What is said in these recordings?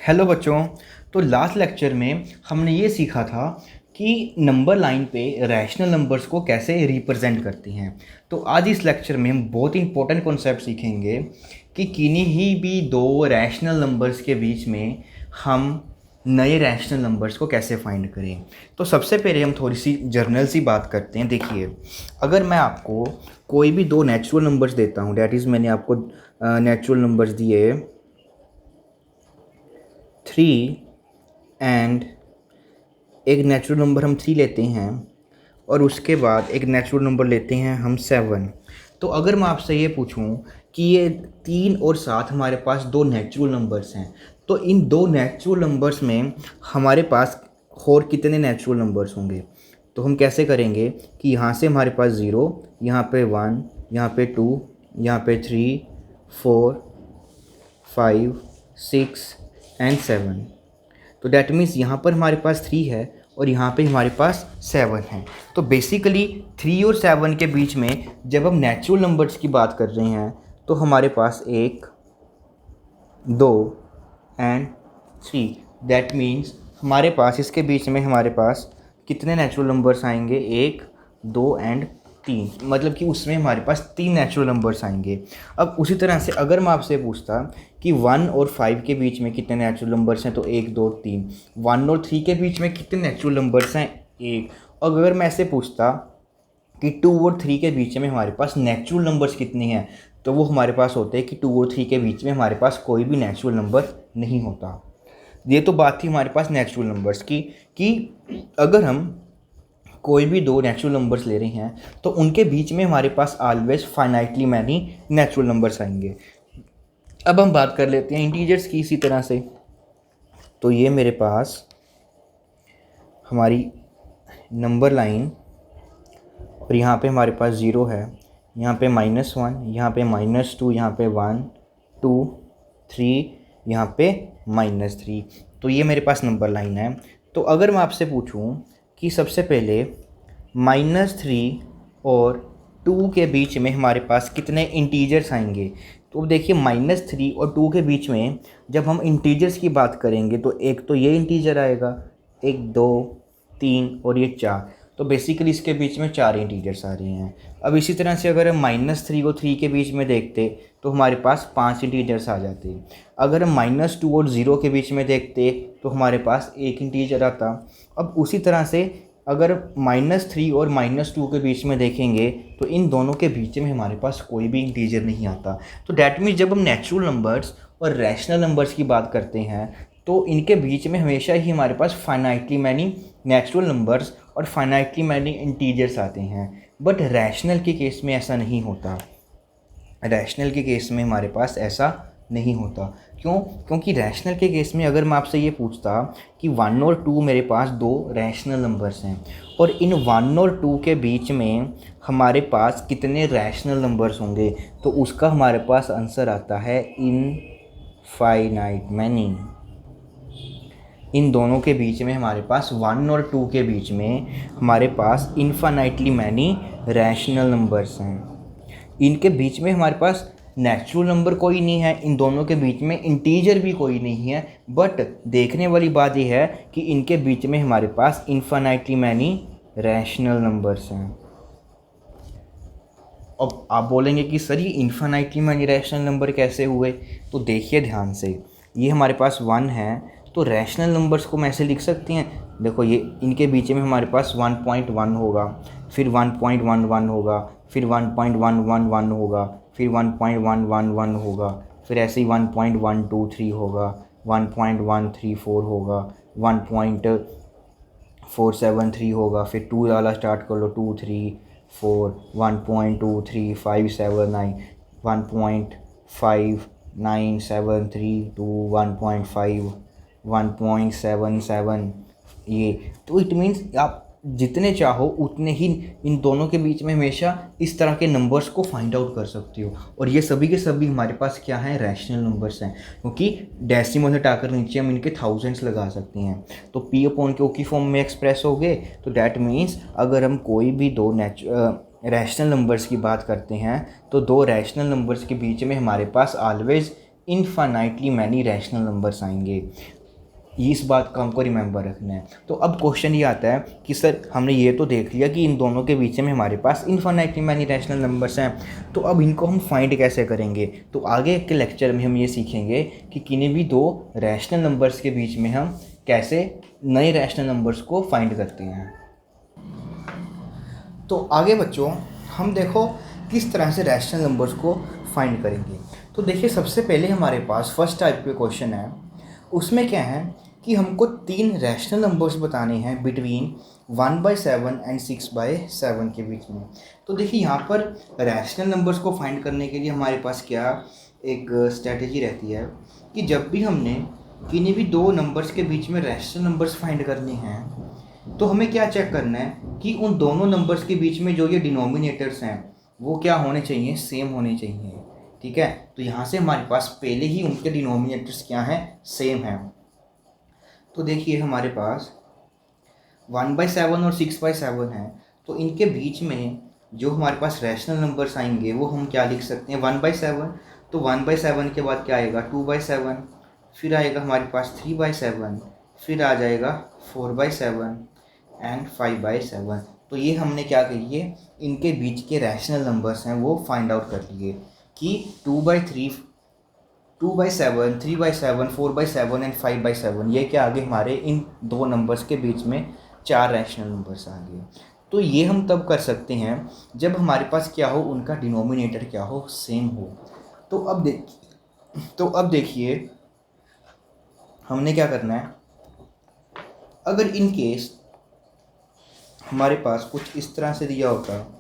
Hello बच्चों। तो last lecture में हमने ये सीखा था कि नंबर लाइन पे रैशनल नंबर्स को कैसे रिप्रेजेंट करते हैं। तो आज इस लेक्चर में हम बहुत इंपॉर्टेंट कॉन्सेप्ट सीखेंगे कि किन्हीं ही भी दो रैशनल नंबर्स के बीच में हम नए रैशनल नंबर्स को कैसे फाइंड करें। तो सबसे पहले हम थोड़ी सी जर्नल सी बात करते हैं। देखिए, अगर मैं आपको कोई भी दो नेचुरल नंबर्स देता हूँ, डैट इज़ मैंने आपको नेचुरल नंबर्स दिए 3 एंड एक नेचुरल नंबर हम 3 लेते हैं और उसके बाद एक नेचुरल नंबर लेते हैं हम 7। तो अगर मैं आपसे ये पूछूं कि ये 3 और 7 हमारे पास दो नेचुरल नंबर्स हैं, तो इन दो नेचुरल नंबर्स में हमारे पास और कितने नेचुरल नंबर्स होंगे। तो हम कैसे करेंगे कि यहाँ से हमारे पास 0, यहाँ पे 1, यहाँ पे 2, यहाँ पे 3, 4, 5, 6 एंड 7। तो डैट मीन्स यहाँ पर हमारे पास 3 है और यहाँ पे हमारे पास 7 है। तो बेसिकली 3 और 7 के बीच में जब हम नेचुरल नंबर्स की बात कर रहे हैं तो हमारे पास 1, 2 एंड 3। दैट मीन्स हमारे पास इसके बीच में हमारे पास कितने नेचुरल नंबर्स आएंगे, 1, 2 एंड 3। मतलब कि उसमें हमारे पास 3 नेचुरल नंबर्स आएंगे। अब उसी तरह से अगर मैं आपसे पूछता कि 1 और 5 के बीच में कितने नेचुरल नंबर्स हैं, तो 1, 2, 3। 1 और 3 के बीच में कितने नेचुरल नंबर्स हैं, 1। और अगर मैं ऐसे पूछता कि 2 और 3 के बीच में हमारे पास नेचुरल नंबर्स कितने हैं, तो वो हमारे पास होते हैं कि 2 और 3 के बीच में हमारे पास कोई भी नेचुरल नंबर नहीं होता। ये तो बात थी हमारे पास नेचुरल नंबर्स की कि अगर हम कोई भी दो नेचुरल नंबर्स ले रहे हैं तो उनके बीच में हमारे पास always finitely many natural numbers आएंगे। अब हम बात कर लेते हैं इंटीजर्स की इसी तरह से। तो ये मेरे पास हमारी नंबर लाइन और यहाँ पे हमारे पास 0 है, यहाँ पे -1, यहाँ पे -2, यहाँ पे 1, 2, 3, यहाँ पे -3। तो ये मेरे पास नंबर लाइन है। तो अगर मैं आपसे पूछूं कि सबसे पहले -3 और 2 के बीच में हमारे पास कितने इंटीजर्स आएंगे, तो देखिए -3 और 2 के बीच में जब हम इंटीजर्स की बात करेंगे तो एक तो ये इंटीजर आएगा, 1, 2, 3 और ये 4। तो बेसिकली इसके बीच में 4 इंटीजर्स आ रहे हैं। अब इसी तरह से अगर हम -3 और 3 के बीच में देखते तो हमारे पास 5 इंटीजर्स आ जाते। अगर हम -2 और 0 के बीच में देखते तो हमारे पास 1 इंटीजर आता। अब उसी तरह से अगर -3 और -2 के बीच में देखेंगे तो इन दोनों के बीच में हमारे पास कोई भी इंटीजर नहीं आता। तो डैट मीन्स जब हम नेचुरल नंबर्स और रैशनल नंबर्स की बात करते हैं तो इनके बीच में हमेशा ही हमारे पास फाइनाइटली मैनी नेचुरल नंबर्स और फाइनाइटली मैनी इंटीजर्स आते हैं। बट रैशनल के केस में ऐसा नहीं होता। रैशनल के केस में हमारे पास ऐसा नहीं होता। क्यों? क्योंकि रैशनल के केस में अगर मैं आपसे ये पूछता कि 1 और 2 मेरे पास दो रैशनल नंबर्स हैं और इन 1 और 2 के बीच में हमारे पास कितने रैशनल नंबर्स होंगे, तो उसका हमारे पास आंसर आता है इनफाइनाइट मैनी। इन दोनों के बीच में हमारे पास 1 और 2 के बीच में हमारे पास इनफाइनाइटली मैनी रैशनल नंबर्स हैं। इनके बीच में हमारे पास नेचुरल नंबर कोई नहीं है, इन दोनों के बीच में इंटीजर भी कोई नहीं है। बट देखने वाली बात यह है कि इनके बीच में हमारे पास इनफाइनाइटली मैनी रैशनल नंबर्स हैं। अब आप बोलेंगे कि सर ये इनफाइनाइटली मैनी रैशनल नंबर कैसे हुए, तो देखिए ध्यान से। ये हमारे पास 1 है तो रैशनल नंबर्स को हम ऐसे लिख सकते हैं। देखो ये इनके बीच में हमारे पास 1.1 होगा, फिर 1.11 होगा, फिर 1.111 होगा, फिर 1.111 होगा, फिर ऐसे ही 1.123 होगा, 1.134 होगा, 1.473 होगा, फिर 2 वाला स्टार्ट कर लो, 2, 3, 4, 1.23579, 1.5973 1.5, 1.77। ये तो इट मीन्स आप जितने चाहो उतने ही इन दोनों के बीच में हमेशा इस तरह के नंबर्स को फाइंड आउट कर सकते हो। और ये सभी के सभी हमारे पास क्या हैं, रैशनल नंबर्स हैं। क्योंकि डेसिमल हटाकर नीचे हम इनके थाउजेंड्स लगा सकते हैं। तो पी अपॉन क्यू की फॉर्म में एक्सप्रेस हो गए। तो डैट मीन्स अगर हम कोई भी दो रैशनल नंबर्स की बात करते हैं तो दो रैशनल नंबर्स के बीच में हमारे पास always infinitely many rational numbers आएंगे। इस बात का हमको रिमेंबर रखना है। तो अब क्वेश्चन ये आता है कि सर हमने ये तो देख लिया कि इन दोनों के बीच में हमारे पास इन्फिनिटली मैनी रैशनल नंबर्स हैं, तो अब इनको हम फाइंड कैसे करेंगे। तो आगे के लेक्चर में हम ये सीखेंगे कि किन्हीं भी दो रैशनल नंबर्स के बीच में हम कैसे नए रैशनल नंबर्स को फाइंड करते हैं। तो आगे बच्चों हम देखो किस तरह से रैशनल नंबर्स को फाइंड करेंगे। तो देखिए सबसे पहले हमारे पास फर्स्ट टाइप के क्वेश्चन है, उसमें क्या है कि हमको 3 रैशनल नंबर्स बताने हैं बिटवीन 1/7 एंड 6/7 के बीच में। तो देखिए यहाँ पर रैशनल नंबर्स को फाइंड करने के लिए हमारे पास क्या एक स्ट्रेटजी रहती है कि जब भी हमने किन्हीं भी दो नंबर्स के बीच में रैशनल नंबर्स फाइंड करने हैं तो हमें क्या चेक करना है कि उन दोनों नंबर्स के बीच में जो ये डिनोमिनेटर्स हैं वो क्या होने चाहिए, सेम होने चाहिए। ठीक है, तो यहाँ से हमारे पास पहले ही उनके डिनोमिनेटर्स क्या हैं, सेम हैं। तो देखिए हमारे पास 1/7 और 6/7 है, तो इनके बीच में जो हमारे पास रैशनल नंबर्स आएंगे वो हम क्या लिख सकते हैं, 1/7। तो 1/7 के बाद क्या आएगा, 2/7, फिर आएगा हमारे पास 3/7, फिर आ जाएगा 4/7 एंड 5/7। तो ये हमने क्या करिए, इनके बीच के रैशनल नंबर्स हैं वो फाइंड आउट कर लिए कि 2/3, 2/7, 3/7, 4/7 एंड 5/7, ये क्या आगे हमारे इन दो नंबर्स के बीच में 4 रैशनल नंबर्स आ गए। तो ये हम तब कर सकते हैं जब हमारे पास क्या हो, उनका डिनोमिनेटर क्या हो, सेम हो। तो अब देखिए हमने क्या करना है, अगर इन केस हमारे पास कुछ इस तरह से दिया होता,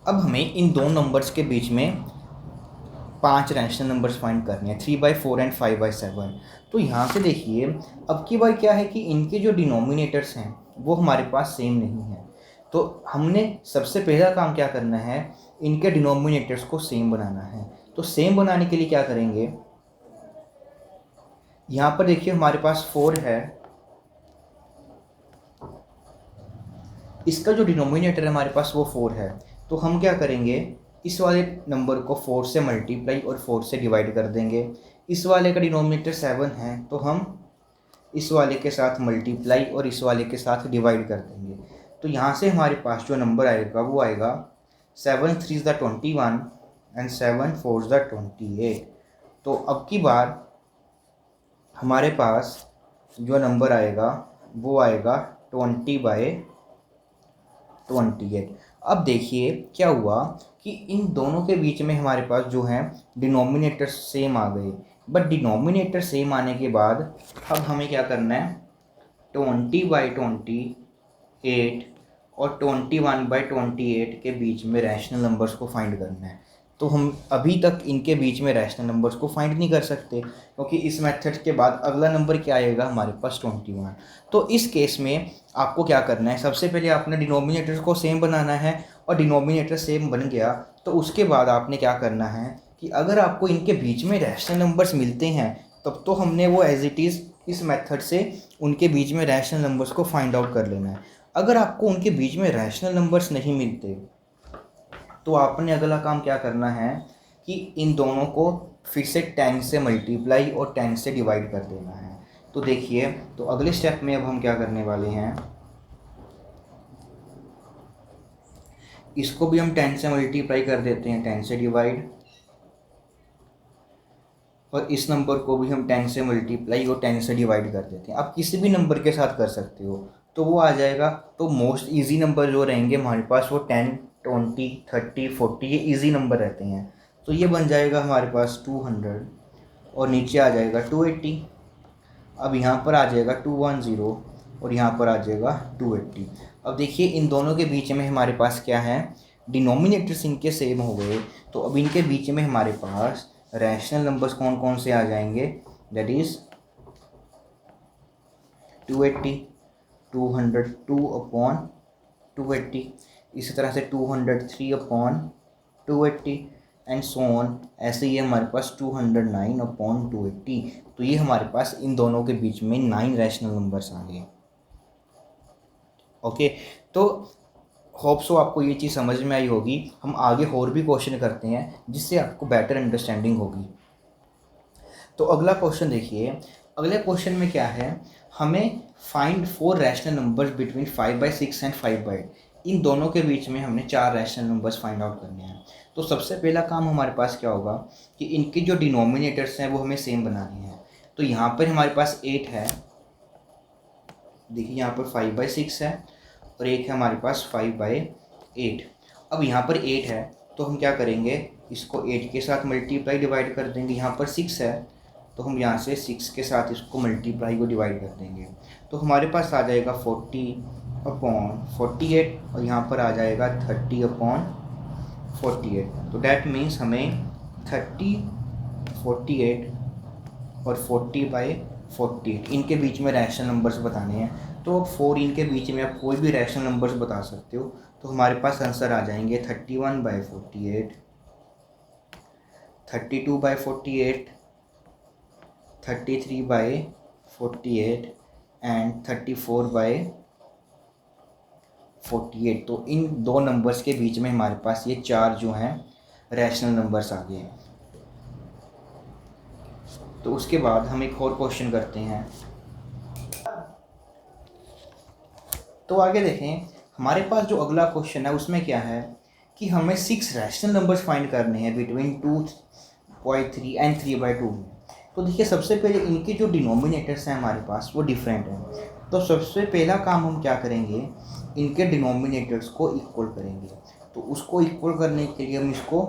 अब हमें इन दो नंबर्स के बीच में 5 रैशनल नंबर्स फाइंड करने हैं, 3/4 एंड 5/7। तो यहाँ से देखिए अब की बार क्या है कि इनके जो डिनोमिनेटर्स हैं वो हमारे पास सेम नहीं है। तो हमने सबसे पहला काम क्या करना है, इनके डिनोमिनेटर्स को सेम बनाना है। तो सेम बनाने के लिए क्या करेंगे, यहाँ पर देखिए हमारे पास 4 है, इसका जो डिनोमिनेटर है हमारे पास वो 4 है। तो हम क्या करेंगे, इस वाले नंबर को 4 से मल्टीप्लाई और 4 से डिवाइड कर देंगे। इस वाले का डिनोमिनेटर 7 है, तो हम इस वाले के साथ मल्टीप्लाई और इस वाले के साथ डिवाइड कर देंगे। तो यहाँ से हमारे पास जो नंबर आएगा वो आएगा 7 3 21 एंड 7 4 28। तो अब की बार हमारे पास जो नंबर आएगा वो आएगा 20/28। अब देखिए क्या हुआ कि इन दोनों के बीच में हमारे पास जो है डिनोमिनेटर सेम आ गए, बट डिनोमिनेटर सेम आने के बाद अब हमें क्या करना है, 20/28 और 21/28 के बीच में रैशनल नंबर्स को फाइंड करना है। तो हम अभी तक इनके बीच में रैशनल नंबर्स को फाइंड नहीं कर सकते क्योंकि इस मेथड के बाद अगला नंबर क्या आएगा हमारे पास 21। तो इस केस में आपको क्या करना है, सबसे पहले आपने डिनोमिनेटर को सेम बनाना है और डिनोमिनेटर सेम बन गया तो उसके बाद आपने क्या करना है कि अगर आपको इनके बीच में रैशनल नंबर्स मिलते हैं तब तो हमने वो एज इट इज़ इस मेथड से उनके बीच में रैशनल नंबर्स को फाइंड आउट कर लेना है। अगर आपको उनके बीच में रैशनल नंबर्स नहीं मिलते तो आपने अगला काम क्या करना है कि इन दोनों को फिर से 10 से मल्टीप्लाई और 10 से डिवाइड कर देना है। तो देखिए तो अगले स्टेप में अब हम क्या करने वाले हैं, इसको भी हम 10 से मल्टीप्लाई कर देते हैं, 10 से डिवाइड, और इस नंबर को भी हम 10 से मल्टीप्लाई और 10 से डिवाइड कर देते हैं। आप किसी भी नंबर के साथ कर सकते हो तो वो आ जाएगा। तो मोस्ट इजी नंबर जो रहेंगे हमारे पास वो 10, 20, 30, 40 ये इजी नंबर रहते हैं। तो ये बन जाएगा हमारे पास 200 और नीचे आ जाएगा 280। अब यहाँ पर आ जाएगा 210 और यहाँ पर आ जाएगा 280। अब देखिए इन दोनों के बीच में हमारे पास क्या है, डिनोमिनेटर्स इनके सेम हो गए। तो अब इनके बीच में हमारे पास रैशनल नंबर्स कौन कौन से आ जाएंगे, दैट इज़ 280, 202/280, इसी तरह से 203/280 एंड सो ऑन। ऐसे ही हमारे पास 209/280। तो ये हमारे पास इन दोनों के बीच में 9 रैशनल नंबर्स आ गए। ओके, तो होप सो आपको ये चीज़ समझ में आई होगी। हम आगे और भी क्वेश्चन करते हैं जिससे आपको बेटर अंडरस्टैंडिंग होगी। तो अगला क्वेश्चन देखिए, अगले क्वेश्चन में क्या है, हमें find 4 rational numbers between 5/6 and 5/8। इन दोनों के बीच में हमने 4 रैशनल नंबर्स फाइंड आउट करने हैं। तो सबसे पहला काम हमारे पास क्या होगा कि इनके जो डिनोमिनेटर्स हैं वो हमें सेम बनाने हैं। तो यहाँ पर हमारे पास 8 है, देखिए यहाँ पर 5/6 है, और एक है हमारे पास 5/8। अब यहाँ पर 8 है तो हम क्या करेंगे, इसको 8 के साथ मल्टीप्लाई डिवाइड कर देंगे। यहाँ पर 6 है तो हम यहाँ से 6 के साथ इसको मल्टीप्लाई को डिवाइड कर देंगे। तो हमारे पास आ जाएगा 40/48, और यहाँ पर आ जाएगा 30/48। तो डैट मीन्स हमें 30, 48 और 40/48 इनके बीच में रैशनल नंबर्स बताने हैं। तो 4 इनके बीच में आप कोई भी रैशनल नंबर्स बता सकते हो। तो हमारे पास आंसर आ जाएंगे 31/48, 32/48, 33/48 एंड 34/48। तो इन दो नंबर्स के बीच में हमारे पास ये 4 जो हैं रैशनल नंबर्स आ गए। तो उसके बाद हम एक और क्वेश्चन करते हैं। तो आगे देखें, हमारे पास जो अगला क्वेश्चन है उसमें क्या है कि हमें 6 रैशनल नंबर्स फाइंड करने हैं बिटवीन 2/3 एंड 3/2 में। तो देखिए सबसे पहले इनके जो डिनोमिनेटर्स हैं हमारे पास वो डिफरेंट हैं। तो सबसे पहला काम हम क्या करेंगे, इनके डिनोमिनेटर्स को इक्वल करेंगे। तो उसको इक्वल करने के लिए हम इसको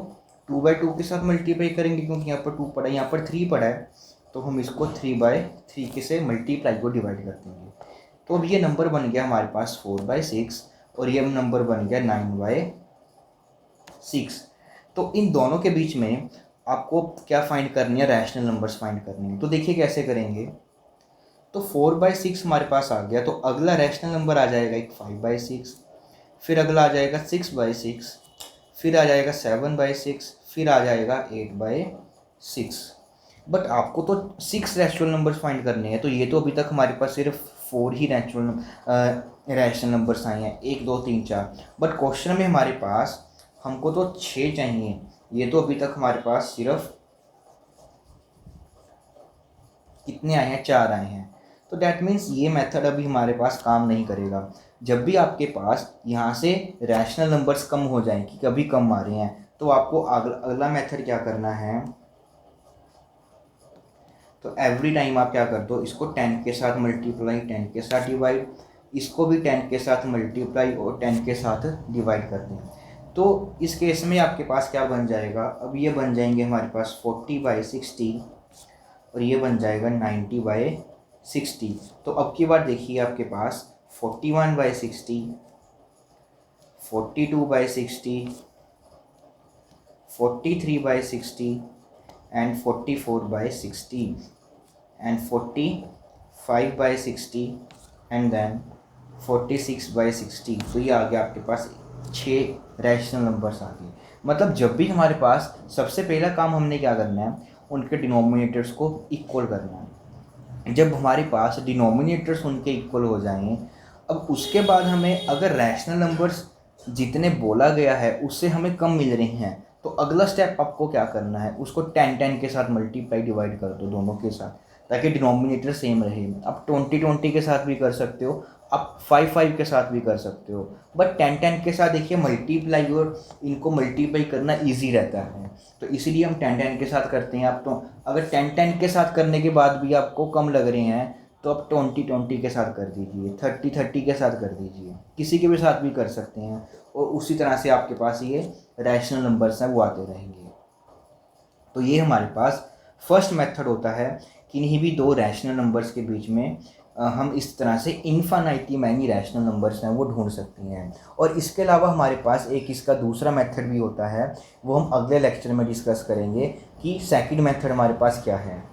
2/2 के साथ मल्टीप्लाई करेंगे, क्योंकि यहाँ पर 2 पड़ा है, यहाँ पर 3 पड़ा है। तो हम इसको 3/3 के से मल्टीप्लाई को डिवाइड कर देंगे। तो अब ये नंबर बन गया हमारे पास 4/6, और ये नंबर बन गया 9/6। तो इन दोनों के बीच में आपको क्या फाइंड करनी है, रैशनल नंबर्स फाइंड करनी है। तो देखिए कैसे करेंगे। तो 4/6 हमारे पास आ गया, तो अगला रैशनल नंबर आ जाएगा एक 5/6, फिर अगला आ जाएगा 6/6, फिर आ जाएगा 7/6, फिर आ जाएगा 8/6। बट आपको तो 6 रैशनल नंबर्स फाइंड करने हैं। तो ये तो अभी तक हमारे पास सिर्फ 4 ही रैशनल नंबर्स आए हैं, 1 2 3 4। बट क्वेश्चन में हमारे पास हमको तो 6 चाहिए। ये तो अभी तक हमारे पास सिर्फ कितने आए हैं, 4 आए हैं। तो डैट मीन्स ये मेथड अभी हमारे पास काम नहीं करेगा। जब भी आपके पास यहाँ से रैशनल नंबर्स कम हो जाएं, कि कभी कम आ रहे हैं, तो आपको अगला मेथड क्या करना है। तो एवरी टाइम आप क्या कर दो, इसको 10 के साथ मल्टीप्लाई, 10 के साथ डिवाइड, इसको भी 10 के साथ मल्टीप्लाई और 10 के साथ डिवाइड कर दें। तो इस केस में आपके पास क्या बन जाएगा, अब ये बन जाएंगे हमारे पास 40/60, और ये बन जाएगा 90/60। तो अब की बार देखिए आपके पास 41/60, 42/60, 43/60 and 44/60 and 45/60 and then 46/60। तो ये आ गया आपके पास 6 रैशनल नंबर्स आ गए। मतलब जब भी हमारे पास, सबसे पहला काम हमने क्या करना है, उनके डिनोमिनेटर्स को इक्वल करना है। जब हमारे पास डिनोमिनेटर्स उनके इक्वल हो जाएं, अब उसके बाद हमें अगर रैशनल नंबर्स जितने बोला गया है उससे हमें कम मिल रहे हैं, तो अगला स्टेप आपको क्या करना है, उसको 10 के साथ मल्टीप्लाई डिवाइड कर दो दोनों के साथ, ताकि डिनोमिनेटर सेम रहे। आप 20 के साथ भी कर सकते हो, आप 5 के साथ भी कर सकते हो, बट 10 के साथ देखिए मल्टीप्लाई और इनको मल्टीप्लाई करना ईजी रहता है। तो इसीलिए हम 10 के साथ करते हैं। आप तो अगर 10 के साथ करने के बाद भी आपको कम लग रहे हैं, तो आप 20 के साथ कर दीजिए, 30 के साथ कर दीजिए, किसी के भी साथ भी कर सकते हैं। और उसी तरह से आपके पास ये रैशनल नंबर्स हैं वो आते रहेंगे। तो ये हमारे पास फर्स्ट मेथड होता है, किन्हीं भी दो रैशनल नंबर्स के बीच में हम इस तरह से इन्फिनिटी मैनी रैशनल नंबर्स हैं वो ढूंढ सकते हैं। और इसके अलावा हमारे पास एक इसका दूसरा मेथड भी होता है, वो हम अगले लेक्चर में डिस्कस करेंगे कि सेकंड मेथड हमारे पास क्या है।